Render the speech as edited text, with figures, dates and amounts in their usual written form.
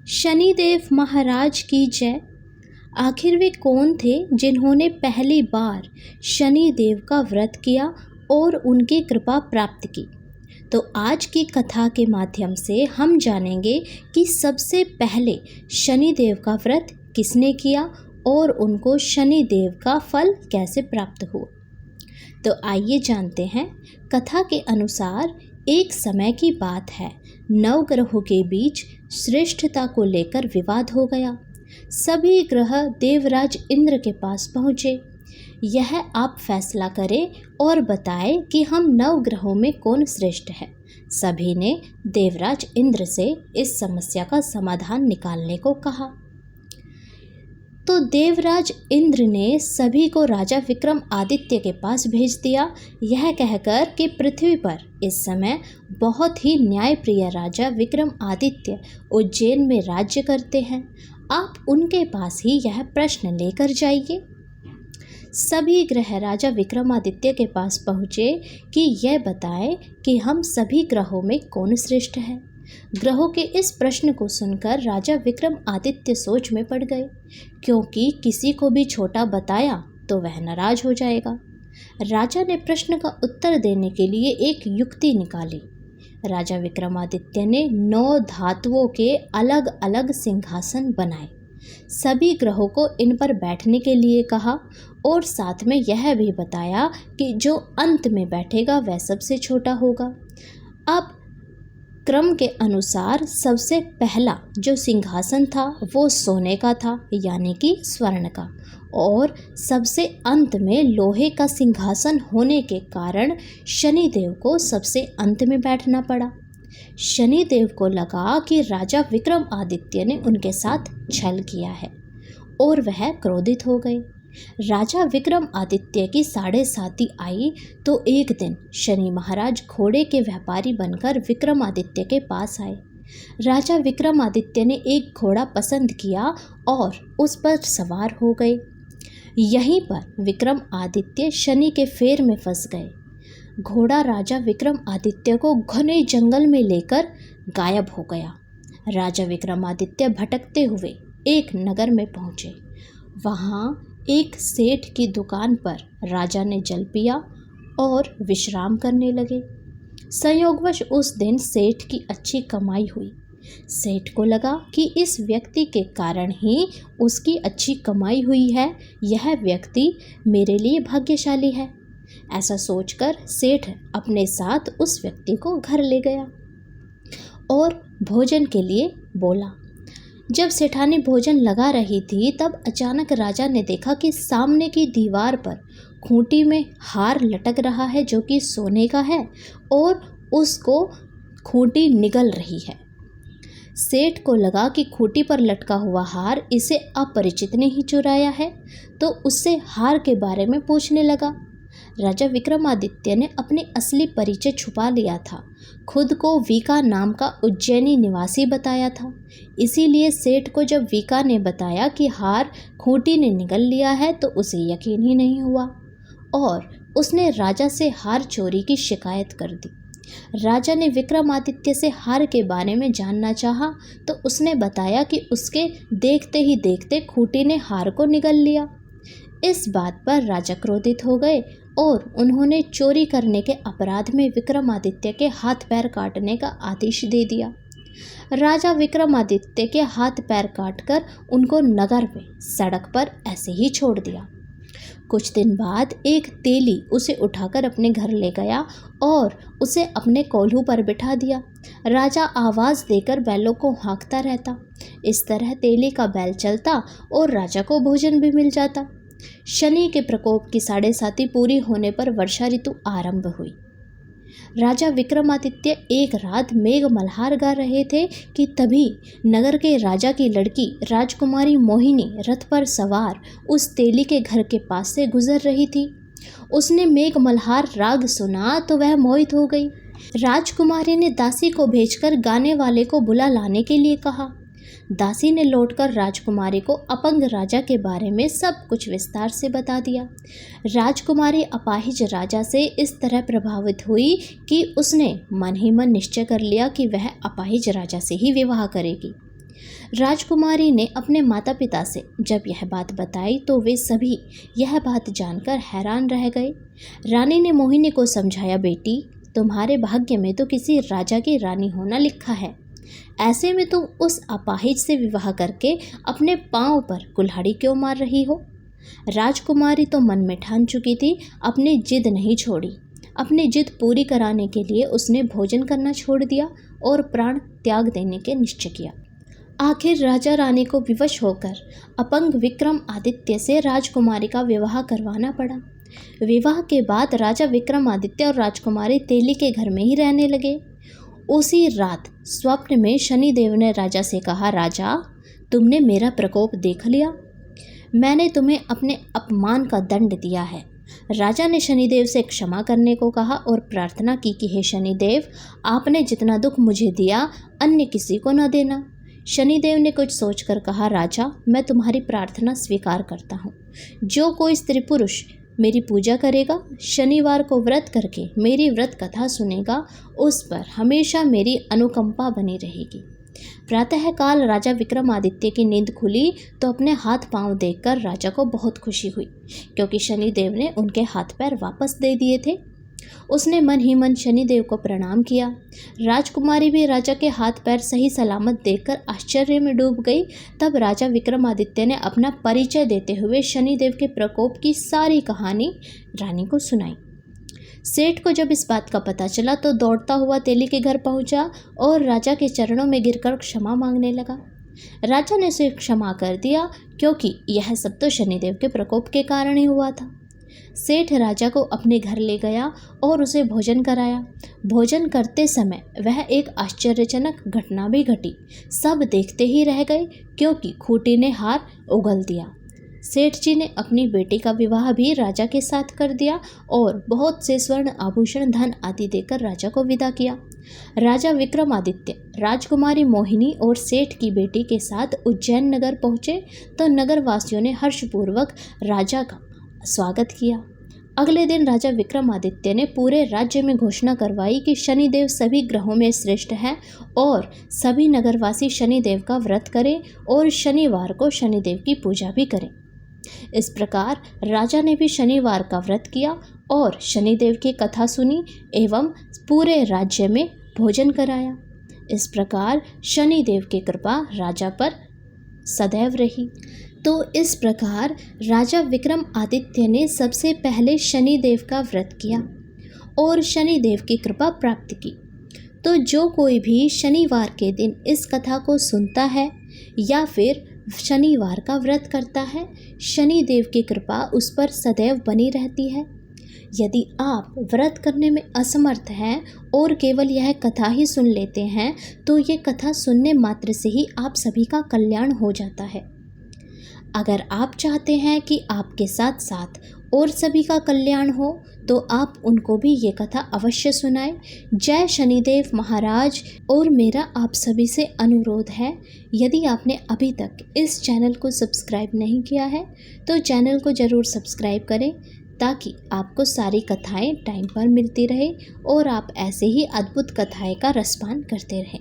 शनिदेव महाराज की जय। आखिर वे कौन थे जिन्होंने पहली बार शनिदेव का व्रत किया और उनकी कृपा प्राप्त की? तो आज की कथा के माध्यम से हम जानेंगे कि सबसे पहले शनिदेव का व्रत किसने किया और उनको शनिदेव का फल कैसे प्राप्त हुआ। तो आइए जानते हैं। कथा के अनुसार एक समय की बात है, नवग्रहों के बीच श्रेष्ठता को लेकर विवाद हो गया। सभी ग्रह देवराज इंद्र के पास पहुँचे। यह आप फैसला करें और बताएं कि हम नवग्रहों में कौन श्रेष्ठ है। सभी ने देवराज इंद्र से इस समस्या का समाधान निकालने को कहा। तो देवराज इंद्र ने सभी को राजा विक्रमादित्य के पास भेज दिया, यह कहकर कि पृथ्वी पर इस समय बहुत ही न्यायप्रिय राजा विक्रमादित्य उज्जैन में राज्य करते हैं। आप उनके पास ही यह प्रश्न लेकर जाइए। सभी ग्रह राजा विक्रमादित्य के पास पहुँचे कि यह बताएं कि हम सभी ग्रहों में कौन श्रेष्ठ है। ग्रहों के इस प्रश्न को सुनकर राजा विक्रमादित्य सोच में पड़ गए, क्योंकि किसी को भी छोटा बताया तो वह नाराज हो जाएगा। राजा ने प्रश्न का उत्तर देने के लिए एक युक्ति निकाली। राजा विक्रमादित्य ने 9 धातुओं के अलग अलग सिंहासन बनाए। सभी ग्रहों को इन पर बैठने के लिए कहा और साथ में यह भी बताया कि जो अंत में बैठेगा वह सबसे छोटा होगा। अब क्रम के अनुसार सबसे पहला जो सिंहासन था वो सोने का था, यानी कि स्वर्ण का, और सबसे अंत में लोहे का सिंहासन होने के कारण शनिदेव को सबसे अंत में बैठना पड़ा। शनिदेव को लगा कि राजा विक्रमादित्य ने उनके साथ छल किया है और वह क्रोधित हो गए। राजा विक्रमादित्य की 7:30 आई तो एक दिन शनि महाराज घोड़े के व्यापारी बनकर विक्रमादित्य के पास आए। राजा विक्रमादित्य ने एक घोड़ा पसंद किया और उस पर सवार हो गए। यहीं पर विक्रमादित्य शनि के फेर में फंस गए। घोड़ा राजा विक्रमादित्य को घने जंगल में लेकर गायब हो गया। राजा विक्रमादित्य भटकते हुए एक नगर में पहुँचे। वहाँ एक सेठ की दुकान पर राजा ने जल पिया और विश्राम करने लगे। संयोगवश उस दिन सेठ की अच्छी कमाई हुई। सेठ को लगा कि इस व्यक्ति के कारण ही उसकी अच्छी कमाई हुई है, यह व्यक्ति मेरे लिए भाग्यशाली है। ऐसा सोचकर सेठ अपने साथ उस व्यक्ति को घर ले गया और भोजन के लिए बोला। जब सेठानी भोजन लगा रही थी तब अचानक राजा ने देखा कि सामने की दीवार पर खूंटी में हार लटक रहा है जो कि सोने का है और उसको खूंटी निगल रही है। सेठ को लगा कि खूंटी पर लटका हुआ हार इसे अपरिचित ने ही चुराया है, तो उससे हार के बारे में पूछने लगा। राजा विक्रमादित्य ने अपनी असली परिचय छुपा लिया था। खुद को वीका नाम का उज्जैनी निवासी बताया था। इसीलिए सेठ को जब वीका ने बताया कि हार खूंटी ने निगल लिया है तो उसे यकीन ही नहीं हुआ और उसने राजा से हार चोरी की शिकायत कर दी। राजा ने विक्रमादित्य से हार के बारे में जानना चाहा तो उसने बताया कि उसके देखते ही देखते खूंटी ने हार को निगल लिया। इस बात पर राजा क्रोधित हो गए और उन्होंने चोरी करने के अपराध में विक्रमादित्य के हाथ पैर काटने का आदेश दे दिया। राजा विक्रमादित्य के हाथ पैर काटकर उनको नगर में सड़क पर ऐसे ही छोड़ दिया। कुछ दिन बाद एक तेली उसे उठाकर अपने घर ले गया और उसे अपने कोल्हू पर बिठा दिया। राजा आवाज़ देकर बैलों को हाँकता रहता। इस तरह तेली का बैल चलता और राजा को भोजन भी मिल जाता। शनि के प्रकोप की 7:30 पूरी होने पर वर्षा ऋतु आरंभ हुई। राजा विक्रमादित्य एक रात मेघ मल्हार गा रहे थे कि तभी नगर के राजा की लड़की राजकुमारी मोहिनी रथ पर सवार उस तेली के घर के पास से गुजर रही थी। उसने मेघ मल्हार राग सुना तो वह मोहित हो गई। राजकुमारी ने दासी को भेजकर गाने वाले को बुला लाने के लिए कहा। दासी ने लौटकर राजकुमारी को अपंग राजा के बारे में सब कुछ विस्तार से बता दिया। राजकुमारी अपाहिज राजा से इस तरह प्रभावित हुई कि उसने मन ही मन निश्चय कर लिया कि वह अपाहिज राजा से ही विवाह करेगी। राजकुमारी ने अपने माता पिता से जब यह बात बताई तो वे सभी यह बात जानकर हैरान रह गए। रानी ने मोहिनी को समझाया, बेटी तुम्हारे भाग्य में तो किसी राजा की रानी होना लिखा है, ऐसे में तुम उस अपाहिज से विवाह करके अपने पांव पर कुल्हाड़ी क्यों मार रही हो। राजकुमारी तो मन में ठान चुकी थी, अपनी जिद नहीं छोड़ी। अपनी जिद पूरी कराने के लिए उसने भोजन करना छोड़ दिया और प्राण त्याग देने के निश्चय किया। आखिर राजा रानी को विवश होकर अपंग विक्रमादित्य से राजकुमारी का विवाह करवाना पड़ा। विवाह के बाद राजा विक्रमादित्य और राजकुमारी तेली के घर में ही रहने लगे। उसी रात स्वप्न में शनिदेव ने राजा से कहा, राजा तुमने मेरा प्रकोप देख लिया, मैंने तुम्हें अपने अपमान का दंड दिया है। राजा ने शनिदेव से क्षमा करने को कहा और प्रार्थना की कि हे शनिदेव, आपने जितना दुख मुझे दिया अन्य किसी को न देना। शनिदेव ने कुछ सोचकर कहा, राजा मैं तुम्हारी प्रार्थना स्वीकार करता हूँ। जो कोई स्त्री पुरुष मेरी पूजा करेगा, शनिवार को व्रत करके मेरी व्रत कथा सुनेगा, उस पर हमेशा मेरी अनुकंपा बनी रहेगी। प्रातःकाल राजा विक्रमादित्य की नींद खुली तो अपने हाथ पांव देखकर राजा को बहुत खुशी हुई, क्योंकि शनिदेव ने उनके हाथ पैर वापस दे दिए थे। उसने मन ही मन शनिदेव को प्रणाम किया। राजकुमारी भी राजा के हाथ पैर सही सलामत देखकर आश्चर्य में डूब गई। तब राजा विक्रमादित्य ने अपना परिचय देते हुए शनिदेव के प्रकोप की सारी कहानी रानी को सुनाई। सेठ को जब इस बात का पता चला तो दौड़ता हुआ तेली के घर पहुंचा और राजा के चरणों में गिरकर क्षमा मांगने लगा। राजा ने उसे क्षमा कर दिया, क्योंकि यह सब तो शनिदेव के प्रकोप के कारण ही हुआ था। सेठ राजा को अपने घर ले गया और उसे भोजन कराया। भोजन करते समय वह एक आश्चर्यजनक घटना भी घटी। सब देखते ही रह गए, क्योंकि खूंटी ने हार उगल दिया। सेठ जी ने अपनी बेटी का विवाह भी राजा के साथ कर दिया और बहुत से स्वर्ण आभूषण धन आदि देकर राजा को विदा किया। राजा विक्रमादित्य राजकुमारी मोहिनी और सेठ की बेटी के साथ उज्जैन नगर पहुँचे तो नगर वासियों ने हर्षपूर्वक राजा का स्वागत किया। अगले दिन राजा विक्रमादित्य ने पूरे राज्य में घोषणा करवाई कि शनिदेव सभी ग्रहों में श्रेष्ठ है और सभी नगरवासी शनिदेव का व्रत करें और शनिवार को शनिदेव की पूजा भी करें। इस प्रकार राजा ने भी शनिवार का व्रत किया और शनिदेव की कथा सुनी एवं पूरे राज्य में भोजन कराया। इस प्रकार शनिदेव की कृपा राजा पर सदैव रही। तो इस प्रकार राजा विक्रमादित्य ने सबसे पहले शनिदेव का व्रत किया और शनिदेव की कृपा प्राप्त की। तो जो कोई भी शनिवार के दिन इस कथा को सुनता है या फिर शनिवार का व्रत करता है, शनिदेव की कृपा उस पर सदैव बनी रहती है। यदि आप व्रत करने में असमर्थ हैं और केवल यह कथा ही सुन लेते हैं, तो ये कथा सुनने मात्र से ही आप सभी का कल्याण हो जाता है। अगर आप चाहते हैं कि आपके साथ साथ और सभी का कल्याण हो, तो आप उनको भी ये कथा अवश्य सुनाएं। जय शनिदेव महाराज। और मेरा आप सभी से अनुरोध है, यदि आपने अभी तक इस चैनल को सब्सक्राइब नहीं किया है तो चैनल को ज़रूर सब्सक्राइब करें, ताकि आपको सारी कथाएं टाइम पर मिलती रहे और आप ऐसे ही अद्भुत कथाएं का रसपान करते रहें।